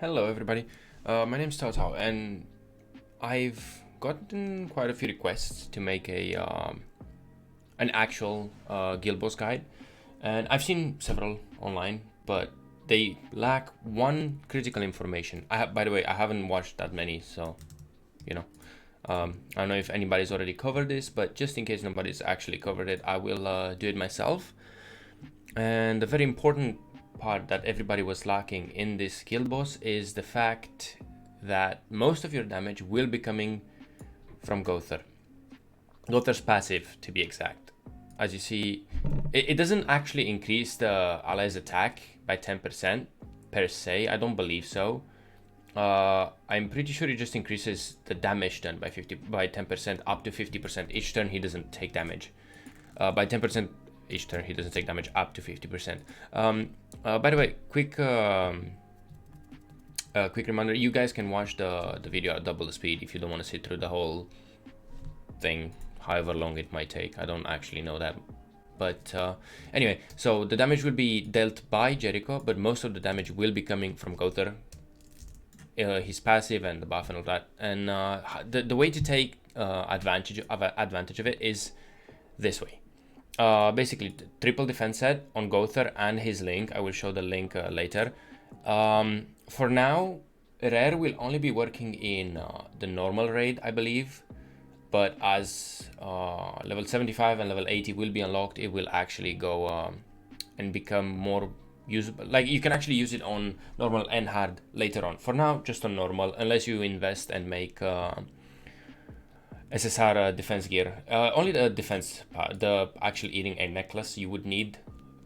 Hello everybody, my name's Tao and I've gotten quite a few requests to make an actual guild boss guide, and I've seen several online, but they lack one critical information. By the way, I haven't watched that many, so you know, I don't know if anybody's already covered this, but just in case nobody's actually covered it, I will do it myself. And the very important part that everybody was lacking in this guild boss is the fact that most of your damage will be coming from Gother. Gother's passive, to be exact. As you see, it doesn't actually increase the ally's attack by 10% per se. I don't believe so. I'm pretty sure it just increases the damage done by 10% up to 50%. Each turn he doesn't take damage. By 10% each turn he doesn't take damage up to 50%. By the way, quick reminder, you guys can watch the video at double the speed if you don't want to sit through the whole thing, however long it might take. I don't actually know that, but anyway, so the damage will be dealt by Jericho, but most of the damage will be coming from Gother, his passive and the buff and all that. And the way to take advantage of it is this way. Basically triple defense set on Gother and his link. I will show the link later. For now, rare will only be working in the normal raid, I believe, but as level 75 and level 80 will be unlocked, it will actually go and become more usable. Like, you can actually use it on normal and hard later on. For now, just on normal, unless you invest and make SSR defense gear. Only the defense part, the actual eating a necklace you would need,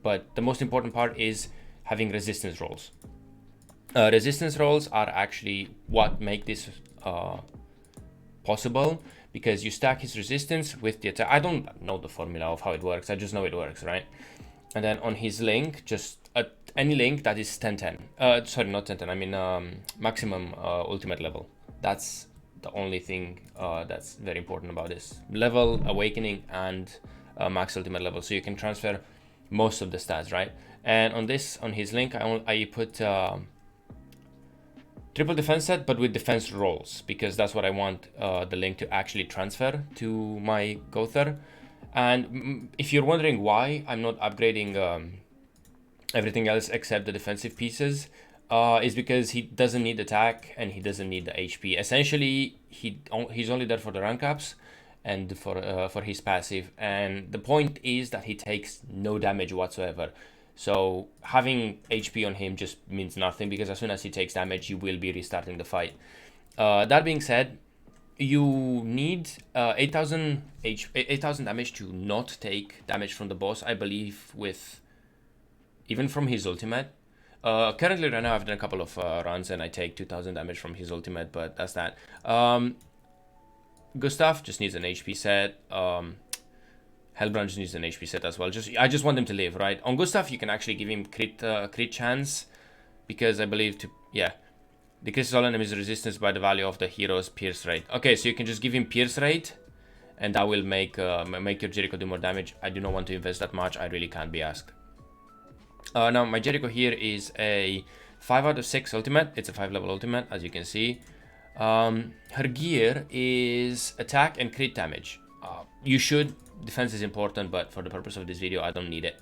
but the most important part is having resistance rolls. Resistance rolls are actually what make this possible, because you stack his resistance with the attack. I don't know the formula of how it works, I just know it works, right? And then on his link, just any link that is 10-10. Sorry, not 10-10, I mean maximum ultimate level. That's the only thing that's very important about this: level, awakening, and max ultimate level, so you can transfer most of the stats, right? And on his link, I put triple defense set, but with defense rolls, because that's what I want the link to actually transfer to my Gother. And if you're wondering why I'm not upgrading everything else except the defensive pieces, is because he doesn't need attack and he doesn't need the HP. Essentially, he's only there for the rank ups and for his passive. And the point is that he takes no damage whatsoever. So having HP on him just means nothing, because as soon as he takes damage, you will be restarting the fight. That being said, you need 8,000 damage to not take damage from the boss, I believe, with even from his ultimate. Currently right now I've done a couple of runs and I take 2,000 damage from his ultimate, but that's that. Gustav just needs an HP set. Hellbrand just needs an HP set as well. I just want him to live, right? On Gustav you can actually give him crit chance, because I believe decreases all enemies resistance by the value of the hero's pierce rate. Okay, so you can just give him pierce rate, and that will make your Jericho do more damage. I do not want to invest that much. I really can't be asked. Now my Jericho here is a 5 out of 6 ultimate. It's a 5 level ultimate, as you can see. Her gear is attack and crit damage. You should. Defense is important, but for the purpose of this video I don't need it.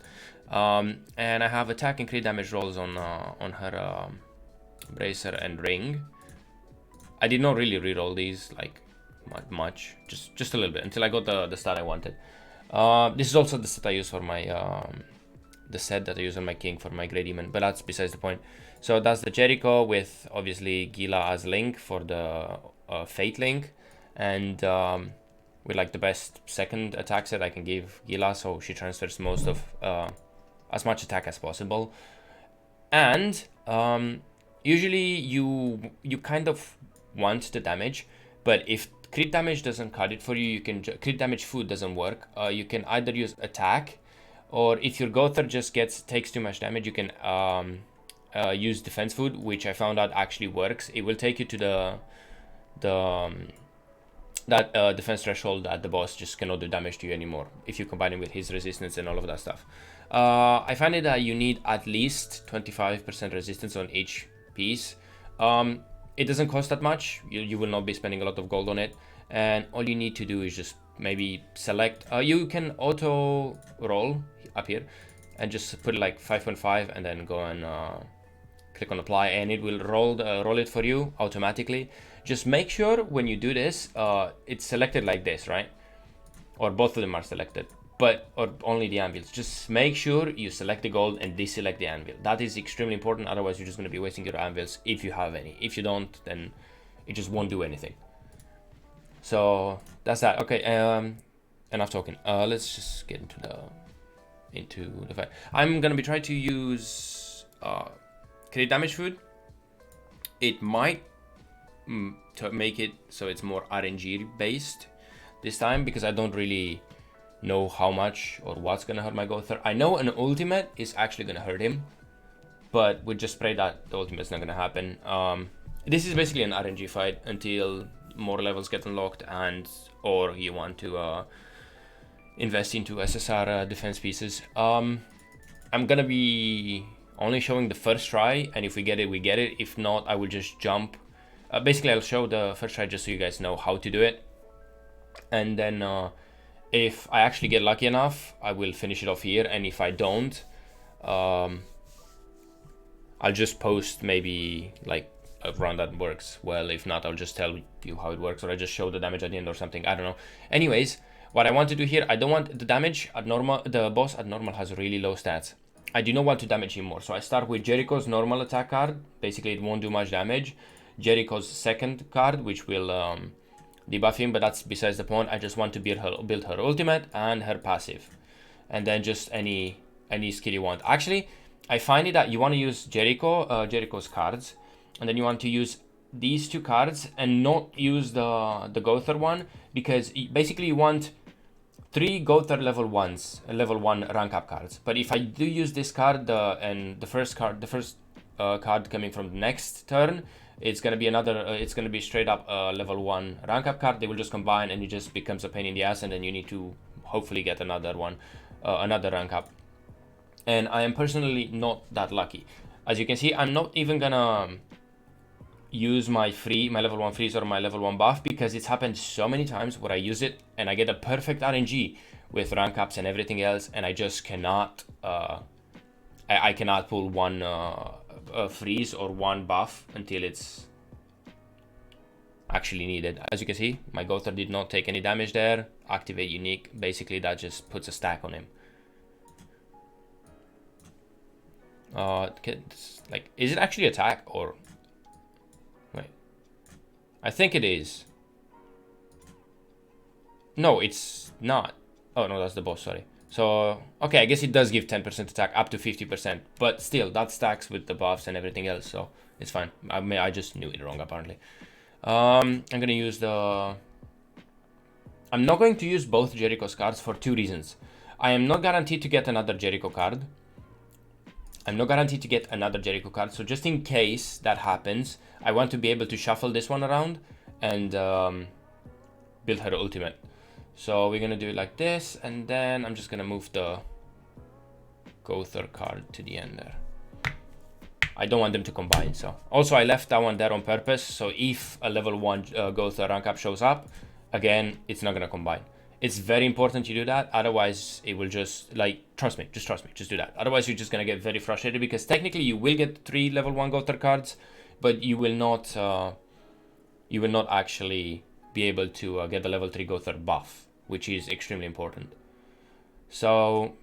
And I have attack and crit damage rolls on her bracer and ring. I did not really reroll these like much, just a little bit, until I got the stat I wanted. This is also the stat I use for my the set that I use on my king for my Grey Demon, but that's besides the point. So that's the Jericho with obviously Gila as link for the Fate link, and with like the best second attack set I can give Gila, so she transfers most of as much attack as possible. And usually you kind of want the damage, but if crit damage doesn't cut it for you, you can crit damage food doesn't work. You can either use attack, or if your Gother just takes too much damage, you can use defense food, which I found out actually works. It will take you to that defense threshold that the boss just cannot do damage to you anymore if you combine it with his resistance and all of that stuff. I find it that you need at least 25% resistance on each piece. It doesn't cost that much. You will not be spending a lot of gold on it, and all you need to do is just maybe select. You can auto roll up here, and just put it like 5.5, and then go and click on apply, and it will roll it for you automatically. Just make sure when you do this, it's selected like this, right? Or both of them are selected, or only the anvils. Just make sure you select the gold and deselect the anvil. That is extremely important. Otherwise, you're just going to be wasting your anvils if you have any. If you don't, then it just won't do anything. So that's that. Okay, enough talking. Let's just get into the fight. I'm gonna be trying to use crit damage food. It might to make it so it's more RNG based this time, because I don't really know how much or what's gonna hurt my Gother. I know an ultimate is actually gonna hurt him, but we just pray that the ultimate's not gonna happen. This is basically an RNG fight until more levels get unlocked, or you want to invest into SSR defense pieces. I'm gonna be only showing the first try, and if we get it, we get it. If not, I will just jump. Basically, I'll show the first try just so you guys know how to do it. And then if I actually get lucky enough, I will finish it off here. And if I don't, I'll just post maybe like a run that works well. If not, I'll just tell you how it works, or I just show the damage at the end or something. I don't know. Anyways, what I want to do here, I don't want the damage at normal. The boss at normal has really low stats. I do not want to damage him more. So I start with Jericho's normal attack card. Basically, it won't do much damage. Jericho's second card, which will debuff him, but that's besides the point. I just want to build her ultimate and her passive, and then just any skill you want. Actually, I find it that you want to use Jericho's cards, and then you want to use these two cards and not use the Gother one, because basically you want 3 Gother level 1 rank up cards. But if I do use this card, the first card coming from the next turn, it's gonna be another. It's gonna be straight up level 1 rank up card. They will just combine, and it just becomes a pain in the ass, and then you need to hopefully get another one, another rank up. And I am personally not that lucky. As you can see, I'm not even gonna use my level 1 freeze or my level 1 buff, because it's happened so many times where I use it and I get a perfect RNG with rank ups and everything else, and I just cannot. I cannot pull one freeze or one buff until it's actually needed. As you can see, my Gother did not take any damage there. Activate unique. Basically, that just puts a stack on him. Like, is it actually attack or? Wait, I think it is. No, it's not. Oh no, that's the boss. Sorry. So, okay, I guess it does give 10% attack up to 50%, but still, that stacks with the buffs and everything else, so it's fine. I just knew it wrong, apparently. I'm gonna use I'm not going to use both Jericho's cards for 2 reasons. I am not guaranteed to get another Jericho card. So just in case that happens, I want to be able to shuffle this one around and build her ultimate. So we're gonna do it like this, and then I'm just gonna move the Gother card to the end there. I don't want them to combine, so. Also, I left that one there on purpose, so if a level 1 Gother rank up shows up, again, it's not gonna combine. It's very important you do that, otherwise it will just, like, trust me, just do that. Otherwise, you're just gonna get very frustrated, because technically you will get 3 level 1 Gother cards, but you will not actually be able to get the level 3 Gother buff, which is extremely important. So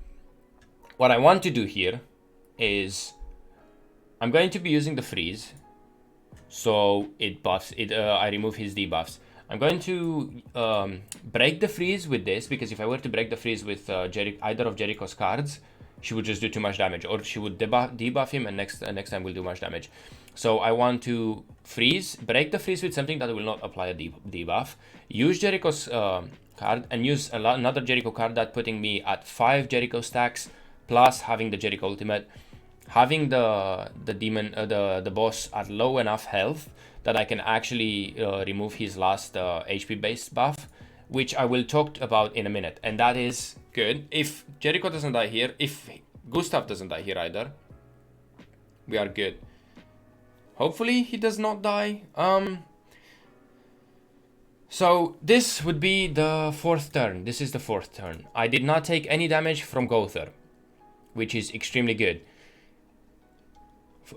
what I want to do here is I'm going to be using the freeze, so it buffs it. I remove his debuffs. I'm going to break the freeze with this, because if I were to break the freeze with either of Jericho's cards, she would just do too much damage, or she would debuff him, and next time will do much damage. So I want to break the freeze with something that will not apply a debuff. Use Jericho's card, and use another Jericho card that putting me at 5 Jericho stacks, plus having the Jericho ultimate, having the demon, the boss at low enough health that I can actually remove his last HP based buff, which I will talk about in a minute. And that is good. If Jericho doesn't die here, if Gustav doesn't die here either, we are good. Hopefully he does not die. So this would be the 4th turn. This is the 4th turn. I did not take any damage from Gother, which is extremely good.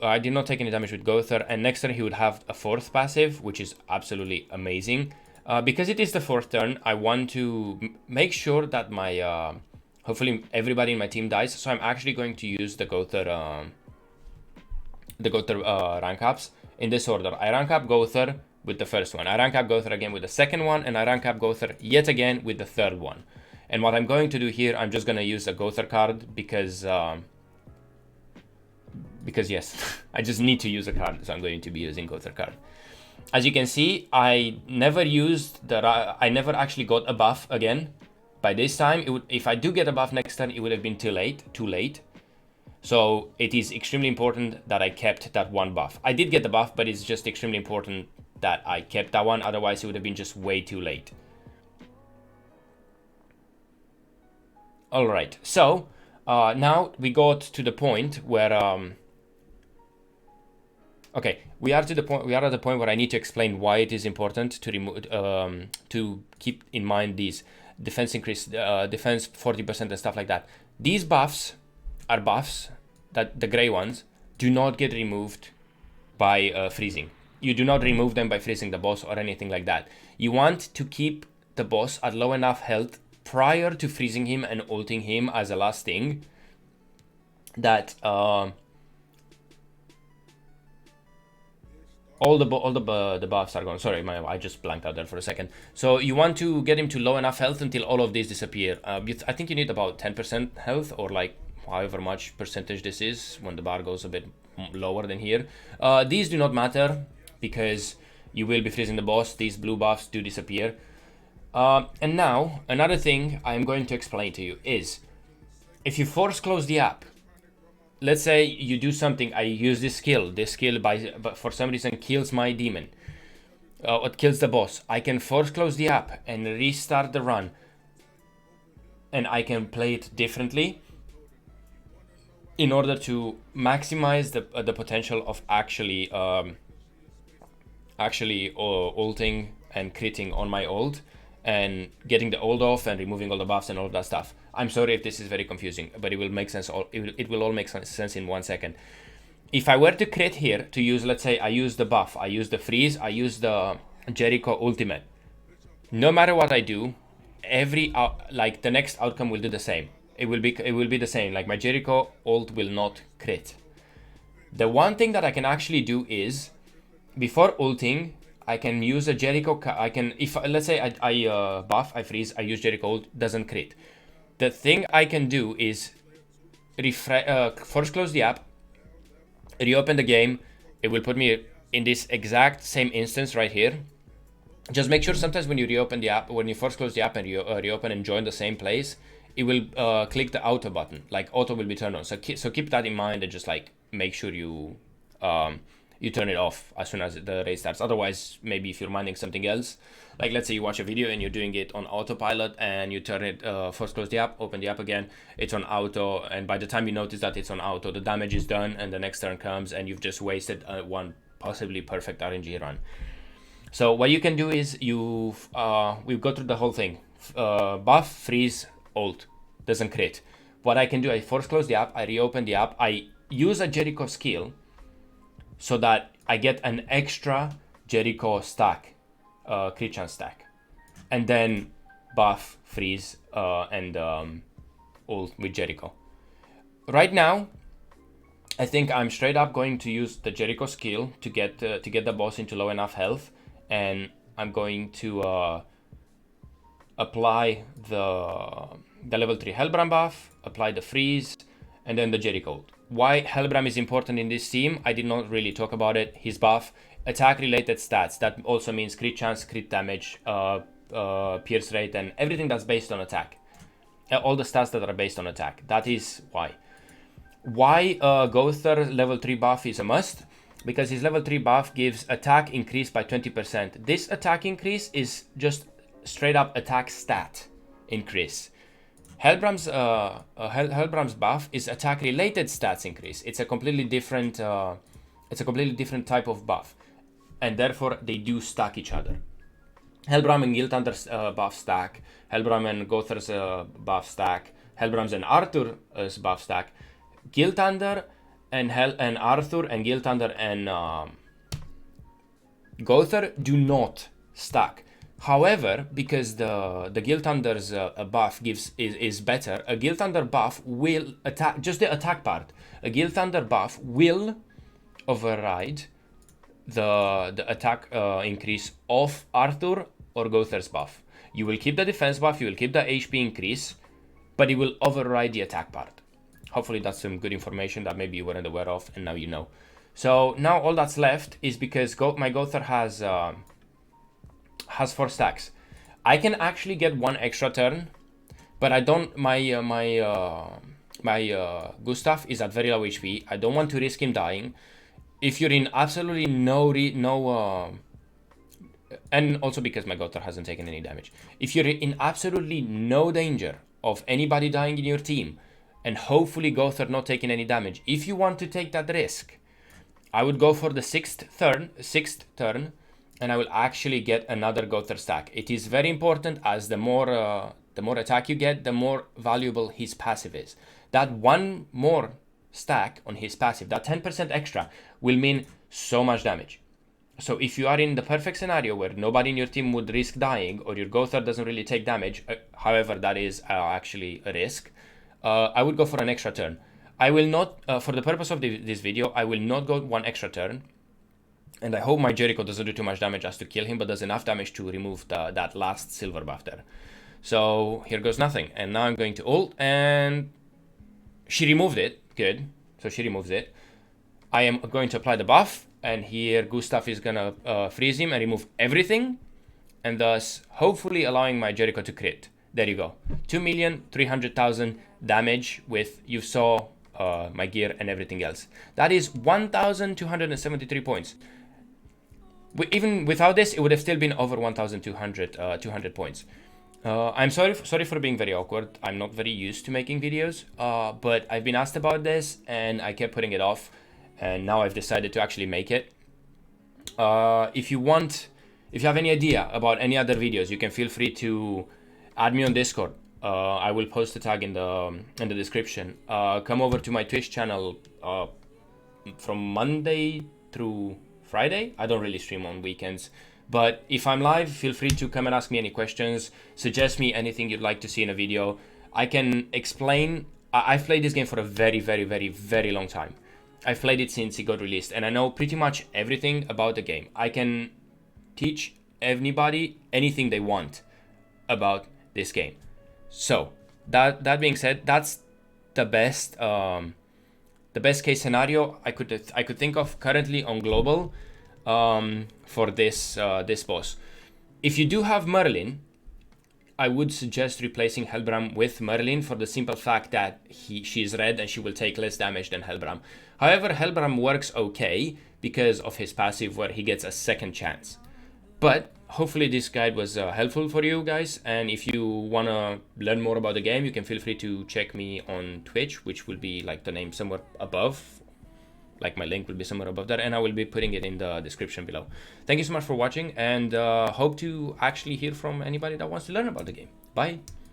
I did not take any damage with Gother, and next turn he would have a 4th passive, which is absolutely amazing. Because it is the 4th turn, I want to make sure that my hopefully everybody in my team dies. So I'm actually going to use the Gother rank ups in this order. I rank up Gother with the first one. I rank up Gother again with the second one, and I rank up Gother yet again with the third one. And what I'm going to do here, I'm just going to use a Gother card because yes, I just need to use a card, so I'm going to be using Gother card. As you can see, I never actually got a buff again. By this time, if I do get a buff next turn, it would have been too late. So it is extremely important that I kept that one buff. I did get the buff, but it's just extremely important that I kept that one. Otherwise, it would have been just way too late. All right. So now we got to the point where okay, we are at the point where I need to explain why it is important to remove to keep in mind these defense increase, defense 40% and stuff like that. These buffs are buffs that the gray ones do not get removed by freezing. You do not remove them by freezing the boss or anything like that. You want to keep the boss at low enough health prior to freezing him and ulting him as a last thing that all the buffs are gone. Sorry, I just blanked out there for a second. So you want to get him to low enough health until all of these disappear. I think you need about 10% health, or like however much percentage this is when the bar goes a bit lower than here. These do not matter because you will be freezing the boss. These blue buffs do disappear. And now another thing I'm going to explain to you is if you force close the app, let's say you do something, I use this skill but for some reason kills my demon, it kills the boss. I can force close the app and restart the run, and I can play it differently in order to maximize the potential of actually ulting and critting on my ult and getting the ult off and removing all the buffs and all of that stuff. I'm sorry if this is very confusing, but it will make sense. It will all make sense in 1 second. If I were to crit here, to use, let's say I use the buff, I use the freeze, I use the Jericho ultimate. No matter what I do, like the next outcome will do the same. It will be the same. Like my Jericho ult will not crit. The one thing that I can actually do is before ulting, I can use a Jericho. If let's say I buff, I freeze, I use Jericho ult, doesn't crit. The thing I can do is force close the app, reopen the game. It will put me in this exact same instance right here. Just make sure sometimes when you reopen the app, when you force close the app and reopen and join the same place, it will click the auto button. Like auto will be turned on. So keep that in mind and just like make sure you turn it off as soon as the race starts. Otherwise, maybe if you're minding something else, like let's say you watch a video and you're doing it on autopilot and you turn it, first close the app, open the app again, it's on auto, and by the time you notice that it's on auto, the damage is done and the next turn comes and you've just wasted one possibly perfect RNG run. So what you can do is we'll go through the whole thing. Buff, freeze, ult, doesn't crit. What I can do, I force close the app, I reopen the app, I use a Jericho skill so that I get an extra Jericho stack, crit chance stack, and then buff, freeze, and ult with Jericho. Right now, I think I'm straight up going to use the Jericho skill to get the boss into low enough health, and I'm going to apply the level 3 Hellbrand buff, apply the freeze, and then the Jericho ult. Why Hellbrand is important in this team, I did not really talk about it. His buff, attack related stats, that also means crit chance, crit damage, pierce rate, and everything that's based on attack. All the stats that are based on attack. That is why. Why Gother level 3 buff is a must? Because his level 3 buff gives attack increase by 20%. This attack increase is just straight up attack stat increase. Hellbrand's buff is attack related stats increase. It's a completely different It's a completely different type of buff, and therefore they do stack each other. Hellbram and Giltander's buff stack, Hellbram and Gother's buff stack, Hellbram's and Arthur's buff stack, Giltander and Arthur and Giltander and Gother do not stack. However, because the Giltander's buff is better, a Giltander buff will attack, just the attack part. A Giltander buff will override the attack increase of Arthur or Gother's buff. You will keep the defense buff, you will keep the HP increase, but it will override the attack part. Hopefully that's some good information that maybe you weren't aware of, and now you know. So now all that's left is, because my Gother has 4 stacks. I can actually get 1 extra turn, but I don't. My Gustav is at very low HP. I don't want to risk him dying. If you're in absolutely and also because my Gother hasn't taken any damage. If you're in absolutely no danger of anybody dying in your team, and hopefully Gother not taking any damage, if you want to take that risk, I would go for the 6th turn, and I will actually get another Gother stack. It is very important, as the more attack you get, the more valuable his passive is. That 1 more stack on his passive, that 10% extra, will mean so much damage. So if you are in the perfect scenario where nobody in your team would risk dying, or your Gother doesn't really take damage, however that is actually a risk, I would go for an extra turn. I will not, for the purpose of this video, I will not go 1 extra turn. And I hope my Jericho doesn't do too much damage as to kill him, but does enough damage to remove that last silver buff there. So here goes nothing. And now I'm going to ult, and she removed it. Good. So she removes it. I am going to apply the buff, and here Gustav is gonna freeze him and remove everything, and thus hopefully allowing my Jericho to crit. There you go. 2,300,000 damage with, you saw my gear and everything else. That is 1,273 points. Even without this, it would have still been over 1,200 points. I'm sorry for being very awkward. I'm not very used to making videos, but I've been asked about this and I kept putting it off, and now I've decided to actually make it. If you have any idea about any other videos, you can feel free to add me on Discord. I will post the tag in the description. Come over to my Twitch channel from Monday through Friday. I don't really stream on weekends, but if I'm live, feel free to come and ask me any questions. Suggest me anything you'd like to see in a video. I can explain. I've played this game for a very, very, very, very long time. I've played it since it got released, and I know pretty much everything about the game. I can teach anybody anything they want about this game. So that being said, that's the best case scenario I could think of currently on global for this boss. If you do have Merlin, I would suggest replacing Hellbram with Merlin, for the simple fact that she is red and she will take less damage than Hellbram. However, Hellbram works okay because of his passive, where he gets a second chance. But hopefully this guide was helpful for you guys, and if you want to learn more about the game, you can feel free to check me on Twitch, which will be like the name somewhere above, like my link will be somewhere above there, and I will be putting it in the description below. Thank you so much for watching, and hope to actually hear from anybody that wants to learn about the game. Bye.